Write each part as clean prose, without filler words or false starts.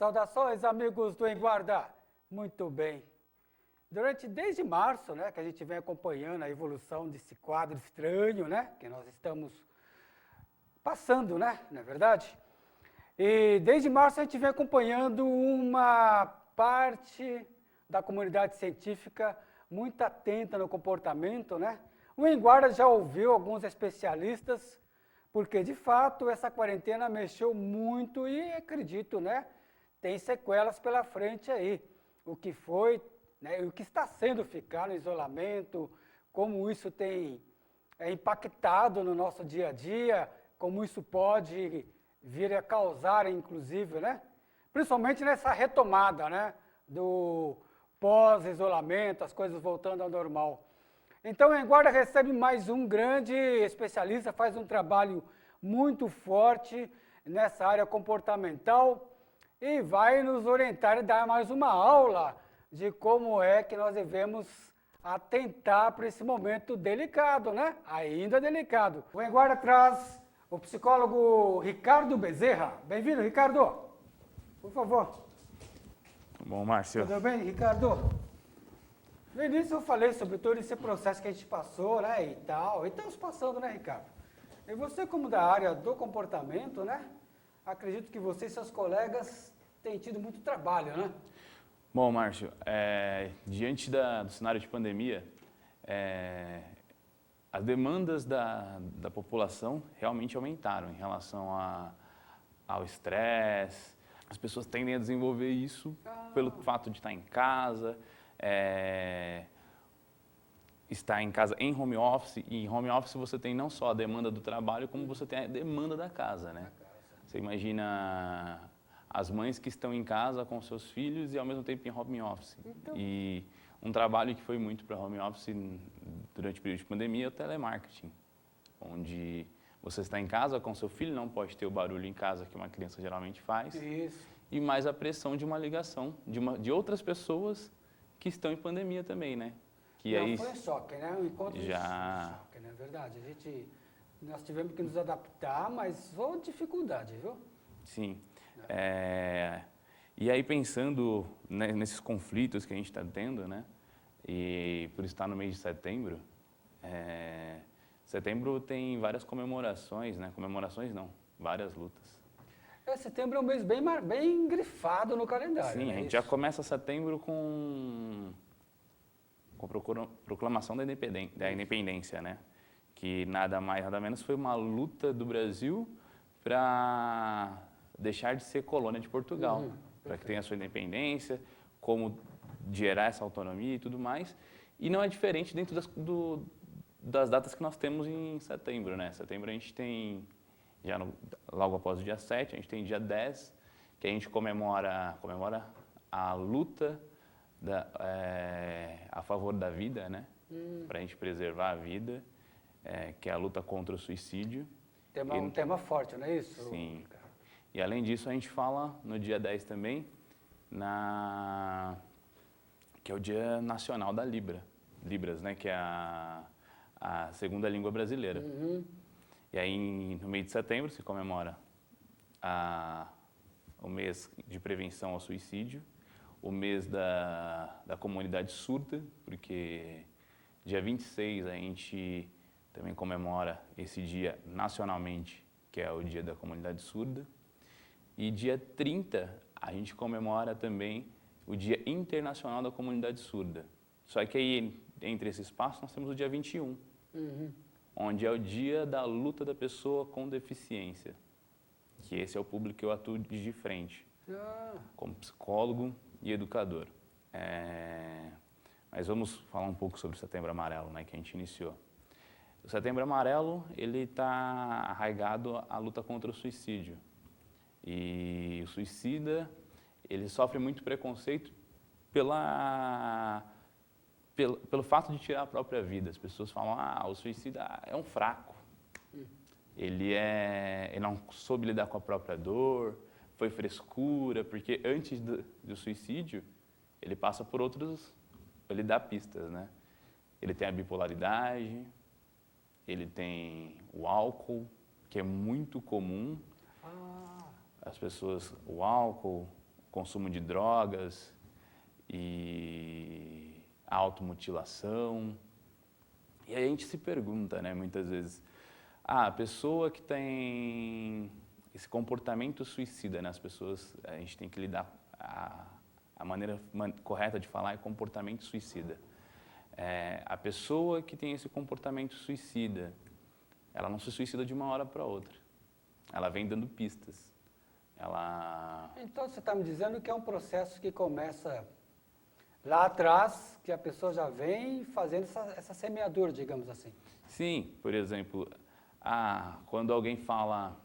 Saudações, amigos do Em Guarda. Muito bem. Desde março, né, que a gente vem acompanhando a evolução desse quadro estranho, né, que nós estamos passando, né, não é verdade? E desde março a gente vem acompanhando uma parte da comunidade científica muito atenta no comportamento, né? O Em Guarda já ouviu alguns especialistas, porque de fato essa quarentena mexeu muito e acredito, né, tem sequelas pela frente aí. O que foi, né, o que está sendo ficar no isolamento, como isso tem impactado no nosso dia a dia, como isso pode vir a causar, inclusive, né, principalmente nessa retomada, né, do pós-isolamento, as coisas voltando ao normal. Então, o Em Guarda recebe mais um grande especialista, faz um trabalho muito forte nessa área comportamental e vai nos orientar e dar mais uma aula de como é que nós devemos atentar para esse momento delicado, né? Ainda delicado. O Em Guarda traz o psicólogo Ricardo Bezerra. Bem-vindo, Ricardo. Por favor. Bom, Márcio. Tudo bem, Ricardo? No início eu falei sobre todo esse processo que a gente passou, né, e tal, e estamos passando, né, Ricardo? E você, como da área do comportamento, né, acredito que você e seus colegas têm tido muito trabalho, né? Bom, Márcio, diante do cenário de pandemia, as demandas da população realmente aumentaram em relação ao estresse. As pessoas tendem a desenvolver isso pelo fato de estar em casa, estar em casa em home office, e em home office você tem não só a demanda do trabalho, como você tem a demanda da casa, né? Você imagina as mães que estão em casa com seus filhos e ao mesmo tempo em home office. Então... E um trabalho que foi muito para home office durante o período de pandemia é o telemarketing, onde você está em casa com seu filho, não pode ter o barulho em casa que uma criança geralmente faz. Isso. E mais a pressão de uma ligação de outras pessoas que estão em pandemia também, né? Que Não, aí foi um choque, né? Um encontro já... de choque, né? Verdade. Nós tivemos que nos adaptar, mas foi uma dificuldade, viu? Sim. E aí pensando, né, nesses conflitos que a gente está tendo, né? E por estar no mês de setembro, setembro tem várias comemorações, né? Comemorações não, várias lutas. Setembro é um mês bem grifado no calendário. Sim, a gente já começa setembro com proclamação da independência, né? Que nada mais, nada menos foi uma luta do Brasil para deixar de ser colônia de Portugal, para que tenha a sua independência, como gerar essa autonomia e tudo mais. E não é diferente dentro das datas que nós temos em setembro, né? Setembro a gente tem, logo após o dia 7, a gente tem dia 10, que a gente comemora a luta a favor da vida, né? Para a gente preservar a vida, que é a luta contra o suicídio. Um tema forte, não é isso? Sim. E além disso, a gente fala no dia 10 também, que é o Dia Nacional da Libras, né? Que é a segunda língua brasileira. E aí, no mês de setembro, se comemora o mês de prevenção ao suicídio, o mês da comunidade surda, porque dia 26 a gente também comemora esse dia nacionalmente, que é o dia da comunidade surda. E dia 30 a gente comemora também o Dia Internacional da Comunidade Surda. Só que aí, entre esse espaço, nós temos o dia 21, onde é o dia da luta da pessoa com deficiência, que esse é o público que eu atuo de frente, como psicólogo e educador. Mas vamos falar um pouco sobre o Setembro Amarelo, né, que a gente iniciou. O Setembro Amarelo, ele está arraigado à luta contra o suicídio. E o suicida, ele sofre muito preconceito pelo fato de tirar a própria vida. As pessoas falam, o suicida é um fraco. Ele não soube lidar com a própria dor, foi frescura, porque antes do suicídio, ele passa por ele dá pistas, né? Ele tem a bipolaridade, ele tem o álcool, que é muito comum. As pessoas, o álcool, consumo de drogas e automutilação. E aí a gente se pergunta, né, muitas vezes, a pessoa que tem esse comportamento suicida, né, as pessoas, a gente tem que lidar, a maneira correta de falar é comportamento suicida. A pessoa que tem esse comportamento suicida, ela não se suicida de uma hora para outra. Ela vem dando pistas. Então, você está me dizendo que é um processo que começa lá atrás, que a pessoa já vem fazendo essa semeadura, digamos assim. Sim, por exemplo, quando alguém fala,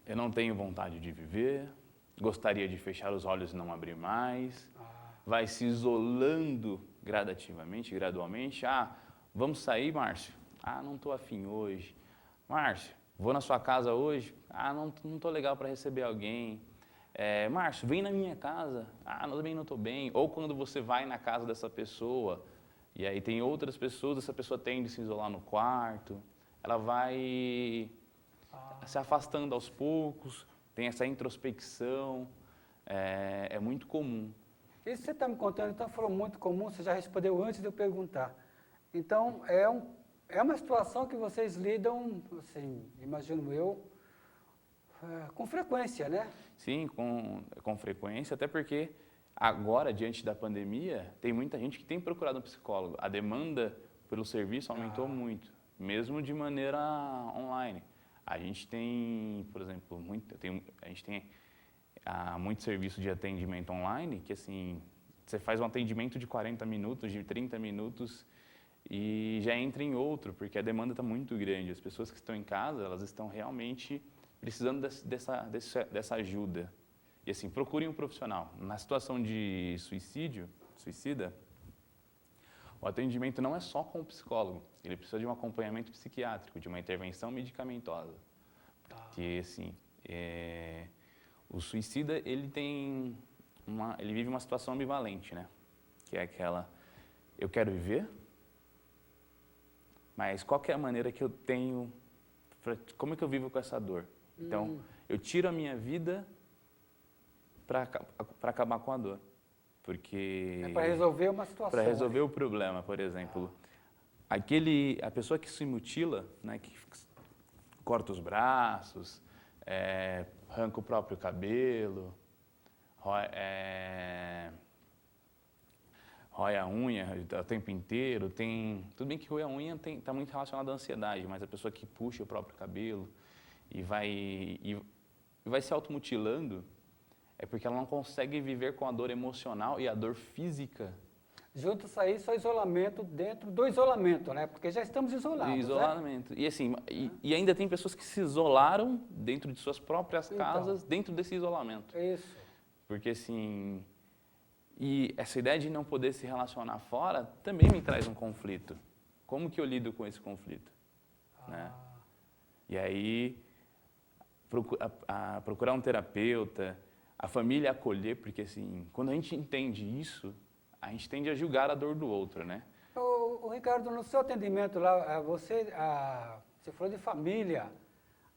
eu não tenho vontade de viver, gostaria de fechar os olhos e não abrir mais, vai se isolando gradativamente, gradualmente. Vamos sair, Márcio? Não estou afim hoje. Márcio, vou na sua casa hoje? Não estou legal para receber alguém. Márcio, vem na minha casa. Também não estou bem. Ou quando você vai na casa dessa pessoa, e aí tem outras pessoas, essa pessoa tende a se isolar no quarto, ela vai se afastando aos poucos, tem essa introspecção, é muito comum. Isso que você está me contando, então, foi muito comum, você já respondeu antes de eu perguntar. Então, é uma situação que vocês lidam, assim, imagino eu, com frequência, né? Sim, com frequência, até porque agora, diante da pandemia, tem muita gente que tem procurado um psicólogo. A demanda pelo serviço aumentou muito, mesmo de maneira online. A gente tem, por exemplo, a gente tem muito serviço de atendimento online, que assim, você faz um atendimento de 40 minutos, de 30 minutos, e já entra em outro, porque a demanda está muito grande. As pessoas que estão em casa, elas estão realmente precisando dessa ajuda. E assim, procurem um profissional. Na situação de suicida, o atendimento não é só com o psicólogo. Ele precisa de um acompanhamento psiquiátrico, de uma intervenção medicamentosa. Porque, assim, o suicida, ele vive uma situação ambivalente, né? Que é aquela, eu quero viver, mas qual que é a maneira que eu tenho, como é que eu vivo com essa dor? Então, eu tiro a minha vida para acabar com a dor. Porque... para resolver uma situação. Para resolver o problema, por exemplo. A pessoa que se mutila, né, que corta os braços, arranca o próprio cabelo, rói a unha o tempo inteiro, tudo bem que roer a unha está muito relacionado à ansiedade, mas a pessoa que puxa o próprio cabelo e vai se automutilando, é porque ela não consegue viver com a dor emocional e a dor física. Junto-se a isso, o isolamento dentro do isolamento, né? Porque já estamos isolados, Isolamento. Né? E assim, e ainda tem pessoas que se isolaram dentro de suas próprias casas, dentro desse isolamento. Isso. Porque assim, e essa ideia de não poder se relacionar fora também me traz um conflito. Como que eu lido com esse conflito? Né? E aí, procurar um terapeuta, a família acolher, porque assim, quando a gente entende isso, a gente tende a julgar a dor do outro, né? O Ricardo, no seu atendimento lá, você falou de família,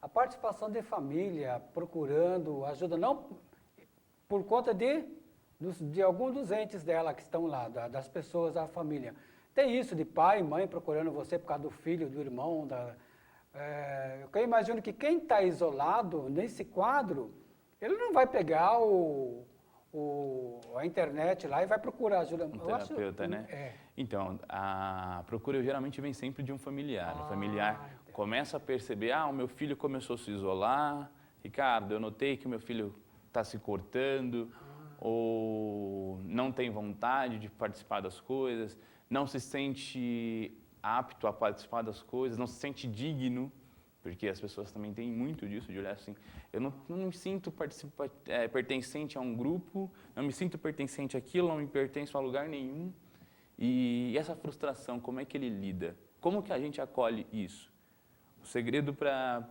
a participação de família, procurando ajuda, não por conta de algum dos entes dela que estão lá, das pessoas da família. Tem isso de pai e mãe procurando você por causa do filho, do irmão, eu imagino que quem está isolado nesse quadro, ele não vai pegar a internet lá e vai procurar ajuda. Um terapeuta, né? Então, a procura geralmente vem sempre de um familiar. O familiar começa a perceber, o meu filho começou a se isolar, Ricardo, eu notei que o meu filho está se cortando, ou não tem vontade de participar das coisas, não se sente apto a participar das coisas, não se sente digno, porque as pessoas também têm muito disso, de olhar assim, eu não me sinto pertencente a um grupo, não me sinto pertencente àquilo, não me pertenço a lugar nenhum. E essa frustração, como é que ele lida? Como que a gente acolhe isso? O segredo para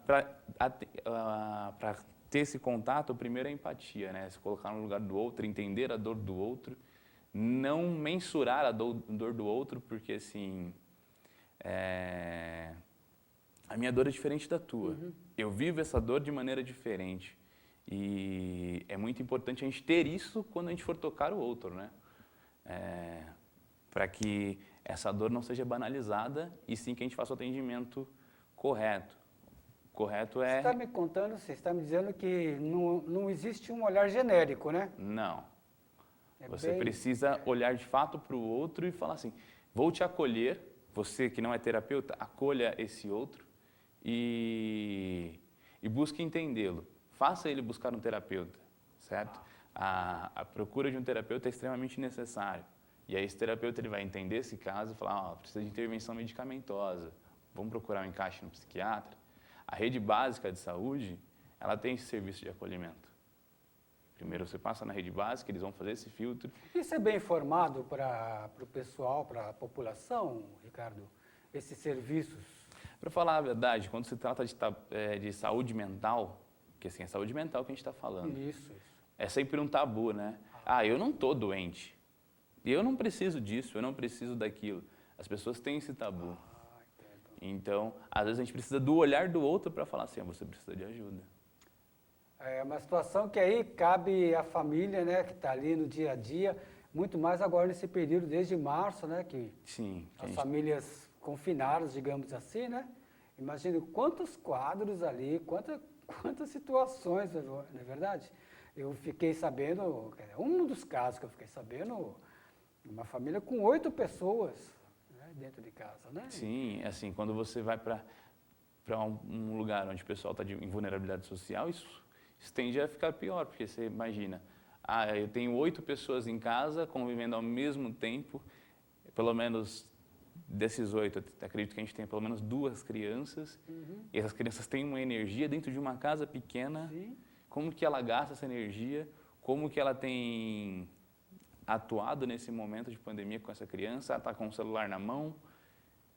ter esse contato, primeiro é a empatia, né? Se colocar no lugar do outro, entender a dor do outro, não mensurar a dor do outro, porque assim, a minha dor é diferente da tua. Eu vivo essa dor de maneira diferente. E é muito importante a gente ter isso quando a gente for tocar o outro, né? Para que essa dor não seja banalizada e sim que a gente faça o atendimento correto. Correto Você é... está me contando, você está me dizendo que não existe um olhar genérico, né? Não. É Você bem- precisa olhar de fato para o outro e falar assim, vou te acolher, você que não é terapeuta, acolha esse outro e busque entendê-lo. Faça ele buscar um terapeuta, certo? A procura de um terapeuta é extremamente necessária. E aí esse terapeuta ele vai entender esse caso e falar, precisa de intervenção medicamentosa, vamos procurar um encaixe no psiquiatra. A rede básica de saúde, ela tem esse serviço de acolhimento. Primeiro você passa na rede básica, eles vão fazer esse filtro. Isso é bem informado para o pessoal, para a população, Ricardo? Esses serviços? Para falar a verdade, quando se trata de saúde mental, que assim, é saúde mental que a gente está falando, Isso. é sempre um tabu, né? Eu não estou doente, eu não preciso disso, eu não preciso daquilo. As pessoas têm esse tabu. Entendo. Então, às vezes a gente precisa do olhar do outro para falar assim, você precisa de ajuda. É uma situação que aí cabe à família, né, que está ali no dia a dia, muito mais agora nesse período, desde março, né, que Sim. as famílias confinadas, digamos assim, né? Imagine quantos quadros ali, quantas situações, não é verdade? Eu fiquei sabendo, um dos casos que eu fiquei sabendo, uma família com 8 pessoas, né, dentro de casa, né? Sim, assim, quando você vai para um lugar onde o pessoal está em vulnerabilidade social, isso tende a ficar pior, porque você imagina, eu tenho 8 pessoas em casa convivendo ao mesmo tempo, pelo menos desses 8, eu acredito que a gente tem pelo menos 2 crianças, e essas crianças têm uma energia dentro de uma casa pequena. Sim. Como que ela gasta essa energia, como que ela tem atuado nesse momento de pandemia com essa criança, ela está com o celular na mão,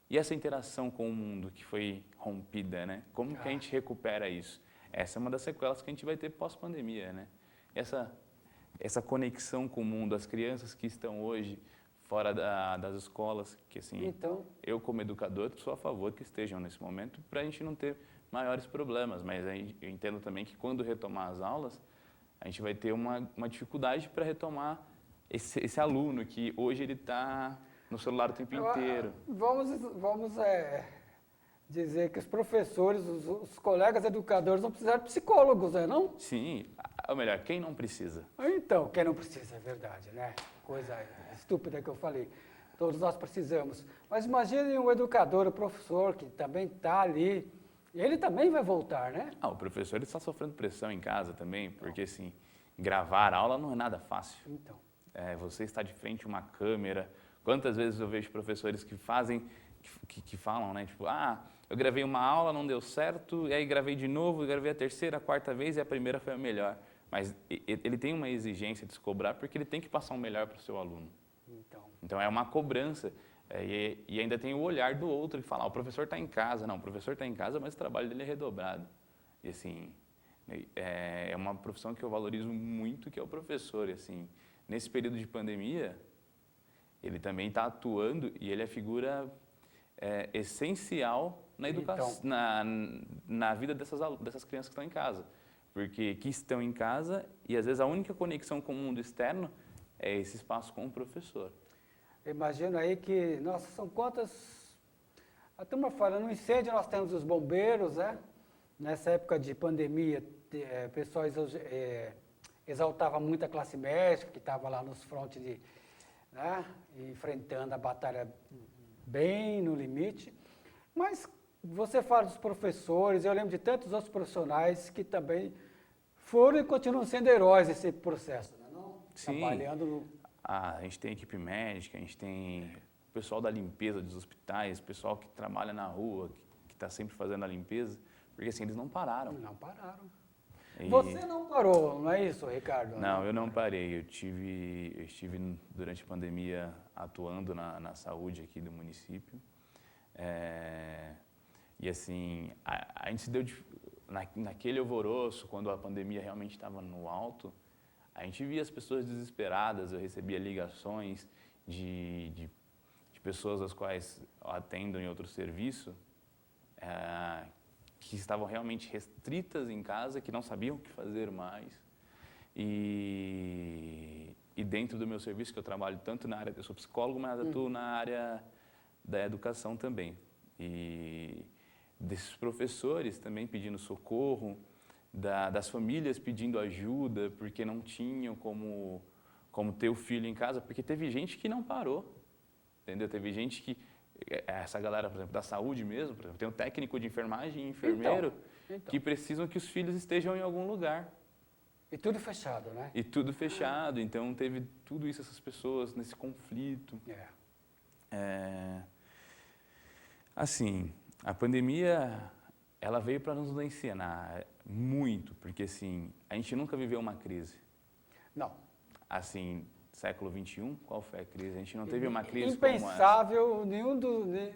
e essa interação com o mundo que foi rompida, né? Como que a gente recupera isso? Essa é uma das sequelas que a gente vai ter pós-pandemia, né? Essa conexão com o mundo, as crianças que estão hoje fora das escolas, que assim, Então, eu como educador sou a favor que estejam nesse momento para a gente não ter maiores problemas, mas eu entendo também que quando retomar as aulas, a gente vai ter uma dificuldade para retomar esse aluno que hoje ele está no celular o tempo inteiro. vamos dizer que os professores, os colegas educadores não precisam de psicólogos, não? Sim, ou melhor, quem não precisa? Então, quem não precisa, é verdade, né? Coisa estúpida que eu falei. Todos nós precisamos. Mas imagine um educador, um professor que também está ali, ele também vai voltar, né? O professor ele está sofrendo pressão em casa também, porque assim, gravar aula não é nada fácil. Então. Você está de frente a uma câmera. Quantas vezes eu vejo professores que falam, né? Tipo, eu gravei uma aula, não deu certo, e aí gravei de novo, e gravei a terceira, a quarta vez, e a primeira foi a melhor. Mas ele tem uma exigência de se cobrar, porque ele tem que passar o melhor para o seu aluno. Então é uma cobrança. E ainda tem o olhar do outro que fala, o professor está em casa. Não, o professor está em casa, mas o trabalho dele é redobrado. E assim, é uma profissão que eu valorizo muito, que é o professor. E, assim, nesse período de pandemia, ele também está atuando e ele é figura essencial na educação, na vida dessas crianças que estão em casa. Porque que estão em casa e às vezes a única conexão com o mundo externo é esse espaço com o professor. Imagina aí que, nossa, são quantas... A turma fala, no incêndio nós temos os bombeiros, né? Nessa época de pandemia, o pessoal exaltava muito a classe médica, que estava lá nos frontes né? Enfrentando a batalha bem no limite. Mas você fala dos professores, eu lembro de tantos outros profissionais que também foram e continuam sendo heróis nesse processo, não? Sim. Trabalhando no... A gente tem equipe médica, a gente tem o pessoal da limpeza dos hospitais, o pessoal que trabalha na rua, que está sempre fazendo a limpeza, porque assim, eles não pararam. Não pararam. Você não parou, não é isso, Ricardo? Não, eu não parei. Eu estive durante a pandemia atuando na saúde aqui do município. E assim, a gente se deu, naquele alvoroço, quando a pandemia realmente estava no alto, a gente via as pessoas desesperadas, eu recebia ligações de pessoas as quais eu atendo em outro serviço, que estavam realmente restritas em casa, que não sabiam o que fazer mais. E dentro do meu serviço, que eu trabalho tanto na área, eu sou psicólogo, mas atuo na área da educação também. E desses professores também pedindo socorro, das famílias pedindo ajuda, porque não tinham como ter o filho em casa, porque teve gente que não parou, entendeu? Teve gente que, essa galera, por exemplo, da saúde mesmo, por exemplo, tem um técnico de enfermagem e enfermeiro que precisam que os filhos estejam em algum lugar. E tudo fechado, né? E tudo fechado, então teve tudo isso, essas pessoas nesse conflito. Assim, a pandemia, ela veio para nos ensinar muito, porque assim, a gente nunca viveu uma crise. Não. Assim, século XXI, qual foi a crise? A gente não teve uma crise impensável,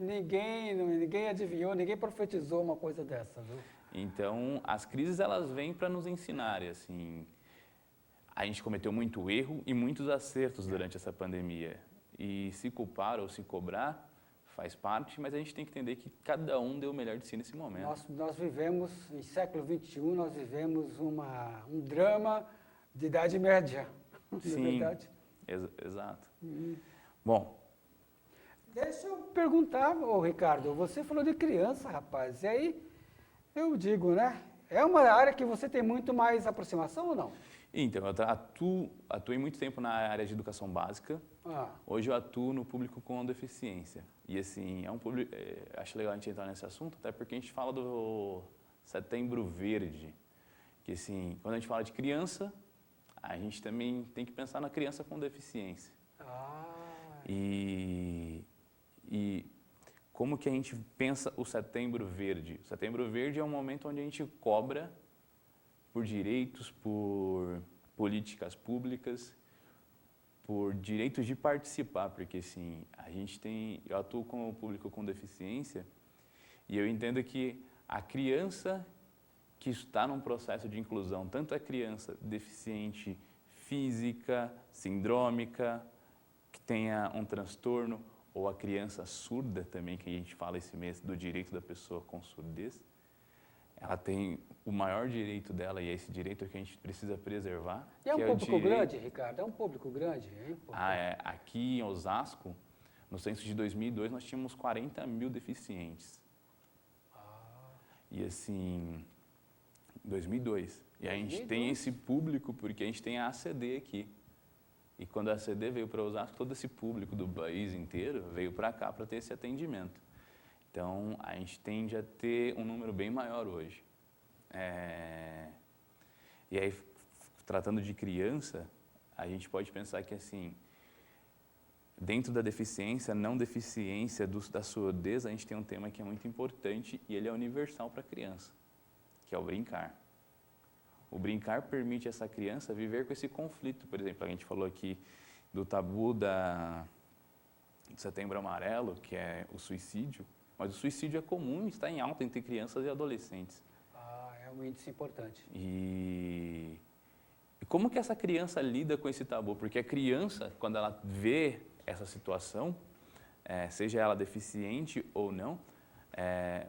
ninguém adivinhou, ninguém profetizou uma coisa dessa, viu? Então, as crises, elas vêm para nos ensinar, e assim, a gente cometeu muito erro e muitos acertos durante essa pandemia. E se culpar ou se cobrar faz parte, mas a gente tem que entender que cada um deu o melhor de si nesse momento. Nós vivemos, em século XXI, nós vivemos um drama de Idade Média, Sim, não é verdade? Exato. Bom. Deixa eu perguntar, Ricardo, você falou de criança, rapaz, e aí eu digo, né? É uma área que você tem muito mais aproximação ou não? Então, eu atuei muito tempo na área de educação básica. Hoje eu atuo no público com deficiência. E assim, é um público, acho legal a gente entrar nesse assunto, até porque a gente fala do Setembro Verde, que assim, quando a gente fala de criança, a gente também tem que pensar na criança com deficiência. E como que a gente pensa o Setembro Verde? O Setembro Verde é um momento onde a gente cobra por direitos, por políticas públicas, por direitos de participar, porque assim, eu atuo com o público com deficiência e eu entendo que a criança que está num processo de inclusão, tanto a criança deficiente física, sindrômica, que tenha um transtorno, ou a criança surda também, que a gente fala esse mês do direito da pessoa com surdez, ela tem o maior direito dela, e é esse direito que a gente precisa preservar. E é um público grande, Ricardo? É um público grande? Aqui em Osasco, no censo de 2002, nós tínhamos 40 mil deficientes. E assim, 2002. E a gente tem esse público porque a gente tem a ACD aqui. E quando a ACD veio para Osasco, todo esse público do país inteiro veio para cá para ter esse atendimento. Então, a gente tende a ter um número bem maior hoje. E aí, tratando de criança, a gente pode pensar que, assim, dentro da deficiência, não deficiência da surdez, a gente tem um tema que é muito importante e ele é universal para a criança, que é o brincar. O brincar permite essa criança viver com esse conflito. Por exemplo, a gente falou aqui do tabu do Setembro Amarelo, que é o suicídio, mas o suicídio é comum, está em alta entre crianças e adolescentes. É um índice importante. E como que essa criança lida com esse tabu? Porque a criança, quando ela vê essa situação, seja ela deficiente ou não,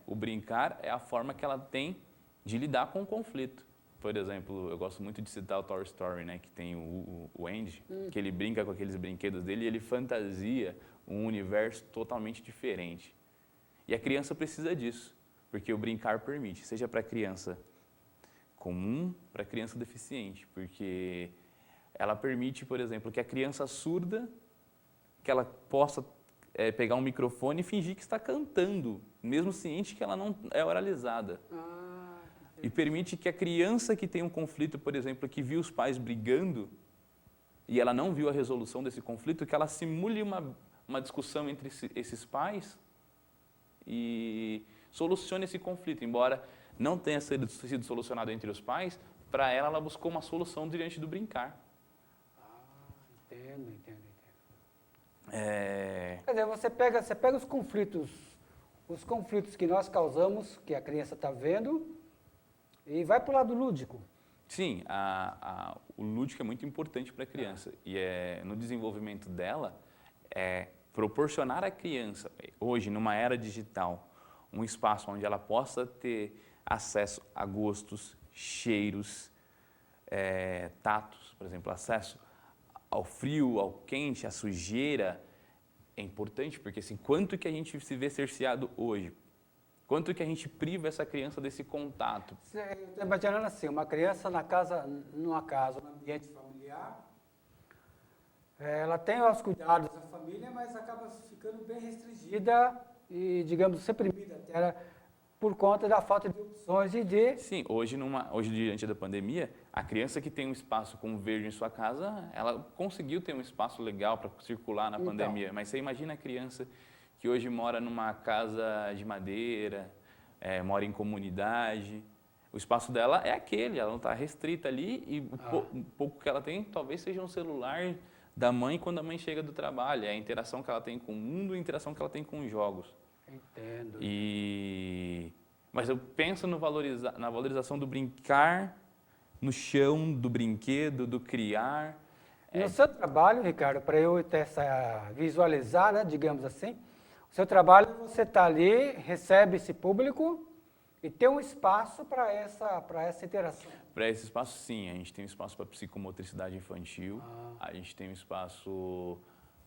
o brincar é a forma que ela tem de lidar com o conflito. Por exemplo, eu gosto muito de citar o Toy Story, né, que tem o Andy, que ele brinca com aqueles brinquedos dele e ele fantasia um universo totalmente diferente. E a criança precisa disso, porque o brincar permite, seja para a criança comum, para a criança deficiente, porque ela permite, por exemplo, que a criança surda, que ela possa pegar um microfone e fingir que está cantando, mesmo ciente que ela não é oralizada. E permite que a criança que tem um conflito, por exemplo, que viu os pais brigando e ela não viu a resolução desse conflito, que ela simule uma discussão entre esses pais e solucione esse conflito. Embora não tenha sido solucionado entre os pais, para ela buscou uma solução diante do brincar. Entendo. Quer dizer, você pega os conflitos que nós causamos, que a criança está vendo, e vai para o lado lúdico. Sim, o lúdico é muito importante para a criança. E no desenvolvimento dela, proporcionar à criança, hoje, numa era digital, um espaço onde ela possa ter acesso a gostos, cheiros, tatos, por exemplo, acesso ao frio, ao quente, à sujeira. É importante porque assim, quanto que a gente se vê cerceado hoje? Quanto que a gente priva essa criança desse contato? Estou imaginando assim, uma criança numa casa, num ambiente familiar, ela tem os cuidados da família, mas acaba ficando bem restringida e, digamos, reprimida até por conta da falta de opções e de... Sim, hoje diante da pandemia, a criança que tem um espaço com verde em sua casa, ela conseguiu ter um espaço legal para circular na pandemia. Mas você imagina a criança que hoje mora numa casa de madeira, mora em comunidade, o espaço dela é aquele, ela não está restrita ali e o pouco que ela tem talvez seja um celular da mãe quando a mãe chega do trabalho, é a interação que ela tem com o mundo, a interação que ela tem com os jogos. Entendo. Mas eu penso na valorização do brincar no chão, do brinquedo, do criar. No seu trabalho, Ricardo, para eu até visualizar, né, digamos assim, o seu trabalho, você está ali, recebe esse público e tem um espaço para essa interação. Para esse espaço, sim. A gente tem um espaço para psicomotricidade infantil, a gente tem um espaço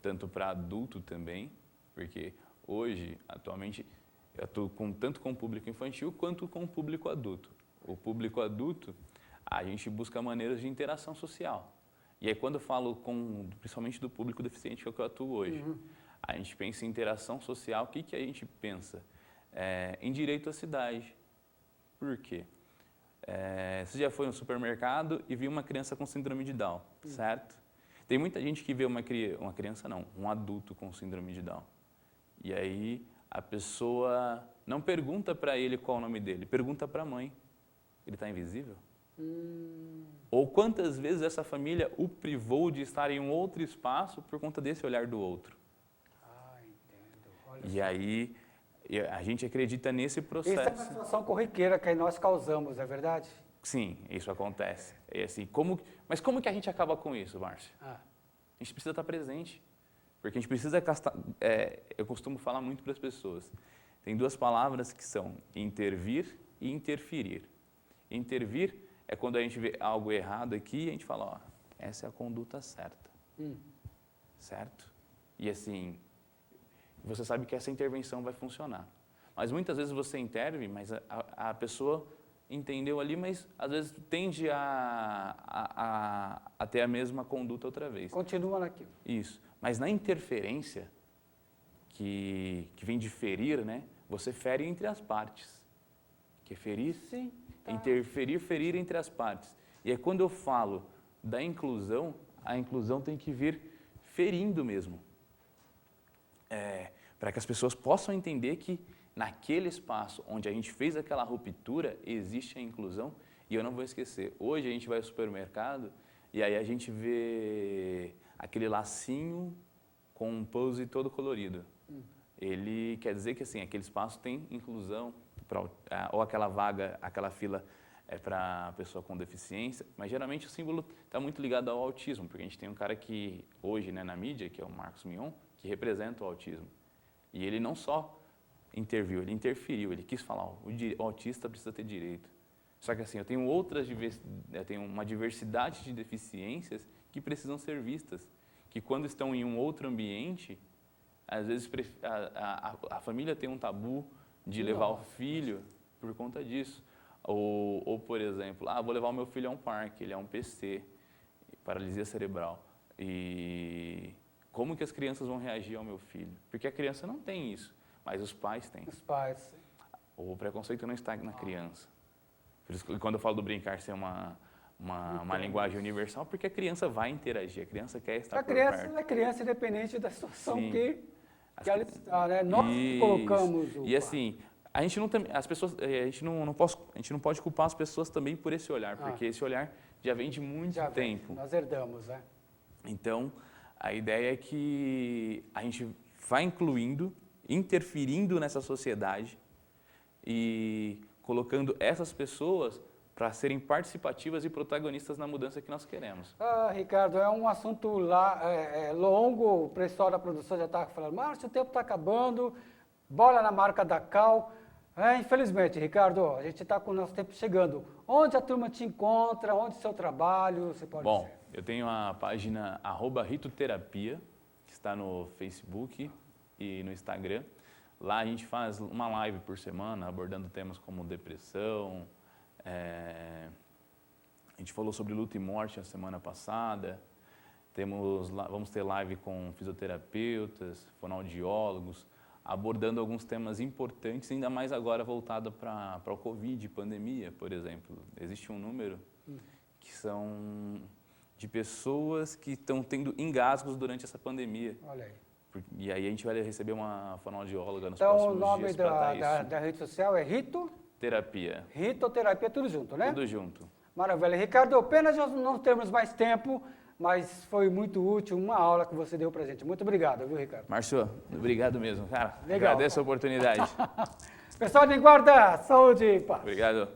tanto para adulto também, porque hoje, atualmente, eu estou tanto com o público infantil quanto com o público adulto. O público adulto, a gente busca maneiras de interação social. E aí, quando eu falo principalmente do público deficiente, que é o que eu atuo hoje, a gente pensa em interação social. O que a gente pensa? Em direito à cidade. Por quê? Você já foi no supermercado e viu uma criança com síndrome de Down, certo? Tem muita gente que vê um adulto com síndrome de Down. E aí a pessoa não pergunta para ele qual é o nome dele, pergunta para a mãe. Ele está invisível? Ou quantas vezes essa família o privou de estar em um outro espaço por conta desse olhar do outro? Entendo. Olha e aí a gente acredita nesse processo. Isso é uma situação corriqueira que nós causamos, é verdade? Sim, isso acontece. Assim, mas como que a gente acaba com isso, Márcio? A gente precisa estar presente. Porque a gente precisa eu costumo falar muito para as pessoas. Tem duas palavras que são intervir e interferir. Intervir é quando a gente vê algo errado aqui e a gente fala, essa é a conduta certa. Certo? E assim, você sabe que essa intervenção vai funcionar. Mas muitas vezes você interve, mas a pessoa entendeu ali, mas às vezes tende a ter a mesma conduta outra vez. Continua naquilo. Isso. Mas na interferência, que vem de ferir, né? Você fere entre as partes. Que é ferir? Sim. Tá. Interferir, ferir entre as partes. E é quando eu falo da inclusão, a inclusão tem que vir ferindo mesmo. Para que as pessoas possam entender que naquele espaço onde a gente fez aquela ruptura, existe a inclusão. E eu não vou esquecer, hoje a gente vai ao supermercado e aí a gente vê aquele lacinho com um pose todo colorido. Ele quer dizer que assim, aquele espaço tem inclusão, ou aquela vaga, aquela fila é para pessoa com deficiência, mas geralmente o símbolo está muito ligado ao autismo, porque a gente tem um cara que hoje, né, na mídia, que é o Marcos Mion, que representa o autismo. E ele não só interviu, ele interferiu, ele quis falar, o autista precisa ter direito. Só que assim, eu tenho uma diversidade de deficiências que precisam ser vistas, que quando estão em um outro ambiente, às vezes a família tem um tabu de levar o filho por conta disso. Ou por exemplo, vou levar o meu filho a um parque, ele é um PC, paralisia cerebral. E como que as crianças vão reagir ao meu filho? Porque a criança não tem isso, mas os pais têm. Os pais. O preconceito não está na criança. Por isso que quando eu falo do brincar ser uma linguagem universal, porque a criança vai interagir, a criança quer estar por perto. Ela é criança independente da situação Sim. que ela está, né? Nós que colocamos o... E assim, a gente não pode culpar as pessoas também por esse olhar, porque esse olhar já vem de muito tempo. Nós herdamos, né? Então, a ideia é que a gente vai incluindo, interferindo nessa sociedade e colocando essas pessoas para serem participativas e protagonistas na mudança que nós queremos. Ricardo, é um assunto longo, o pessoal da produção já está falando, Márcio, o tempo está acabando, bola na marca da Cal. Infelizmente, Ricardo, a gente está com o nosso tempo chegando. Onde a turma te encontra? Onde o seu trabalho? Você pode Bom, dizer? eu tenho a página @ritoterapia, que está no Facebook e no Instagram. Lá a gente faz uma live por semana, abordando temas como depressão. A gente falou sobre luta e morte a semana passada. Vamos ter live com fisioterapeutas, fonoaudiólogos, abordando alguns temas importantes, ainda mais agora voltado para o Covid, pandemia, por exemplo. Existe um número que são de pessoas que estão tendo engasgos durante essa pandemia. Olha aí. E aí a gente vai receber uma fonoaudióloga nos Então, próximos o nome dias para tratar isso. da rede social é Rito? Terapia. Ritoterapia, tudo junto, né? Tudo junto. Maravilha. Ricardo, pena nós não termos mais tempo, mas foi muito útil, uma aula que você deu pra gente. Muito obrigado, viu, Ricardo? Márcio, obrigado mesmo, cara. Legal. Agradeço a oportunidade. Pessoal de Guarda, saúde e paz. Obrigado.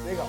Legal.